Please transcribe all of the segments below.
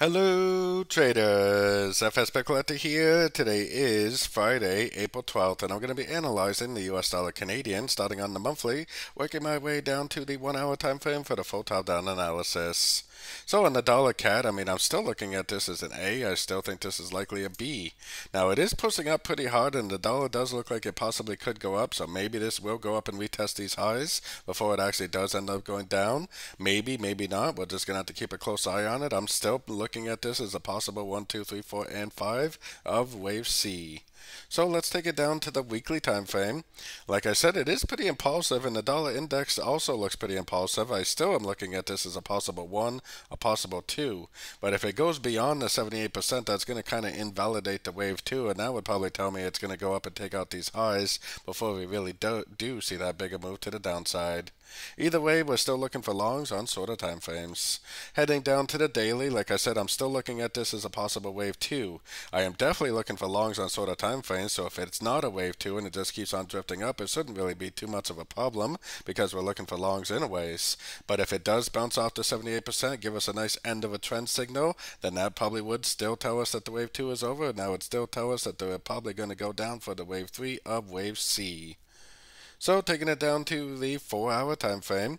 Hello traders, FX Pip Collector here. Today is Friday, April 12th, and I'm going to be analyzing the US dollar Canadian starting on the monthly, working my way down to the 1 hour time frame for the full top down analysis. So on the dollar CAD, I'm still looking at this as an A. I still think this is likely a B. Now it is pushing up pretty hard, and the dollar does look like it possibly could go up, so maybe this will go up and retest these highs before it actually does end up going down. Maybe, maybe not. We're just going to have to keep a close eye on it. I'm still looking at this as a possible 1, 2, 3, 4, and 5 of wave C. So let's take it down to the weekly time frame. Like I said, it is pretty impulsive, and the dollar index also looks pretty impulsive. I still am looking at this as a possible 1, a possible 2. But if it goes beyond the 78%, that's going to kind of invalidate the wave 2, and that would probably tell me it's going to go up and take out these highs before we really do see that bigger move to the downside. Either way, we're still looking for longs on shorter time frames. Heading down to the daily, like I said, I'm still looking at this as a possible wave 2. I am definitely looking for longs on shorter time frames, so if it's not a wave 2 and it just keeps on drifting up, it shouldn't really be too much of a problem because we're looking for longs anyways. But if it does bounce off to 78%, give us a nice end of a trend signal, then that probably would still tell us that the wave 2 is over, and that would still tell us that they're probably going to go down for the wave 3 of wave C. So taking it down to the 4 hour time frame.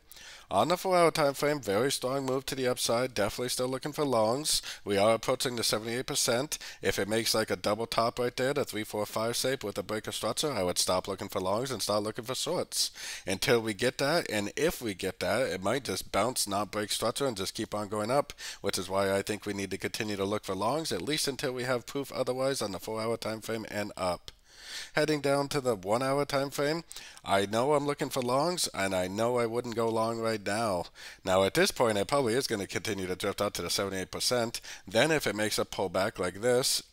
On the 4 hour time frame, very strong move to the upside, definitely still looking for longs. We are approaching the 78%. If it makes like a double top right there, the 3, 4, 5 shape with a breaker structure, I would stop looking for longs and start looking for shorts. Until we get that, and if we get that, it might just bounce, not break structure, and just keep on going up, which is why I think we need to continue to look for longs, at least until we have proof otherwise on the 4 hour time frame and up. Heading down to the 1 hour time frame, I know I'm looking for longs, and I know I wouldn't go long right now. Now at this point, it probably is going to continue to drift out to the 78%. Then if it makes a pullback like this,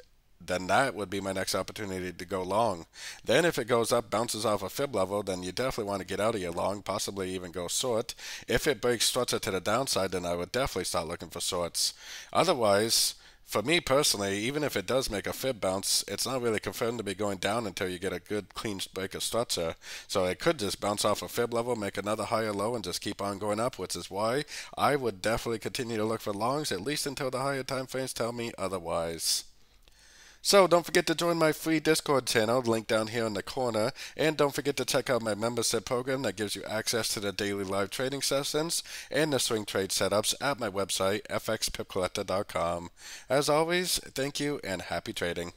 then that would be my next opportunity to go long. Then if it goes up, bounces off a fib level, then you definitely want to get out of your long, possibly even go short. If it breaks structure to the downside, then I would definitely start looking for shorts. Otherwise, for me personally, even if it does make a fib bounce, it's not really confirmed to be going down until you get a good clean break of structure. So it could just bounce off a fib level, make another higher low, and just keep on going up, which is why I would definitely continue to look for longs, at least until the higher time frames tell me otherwise. So don't forget to join my free Discord channel, link down here in the corner, and don't forget to check out my membership program that gives you access to the daily live trading sessions and the swing trade setups at my website, fxpipcollector.com. As always, thank you and happy trading.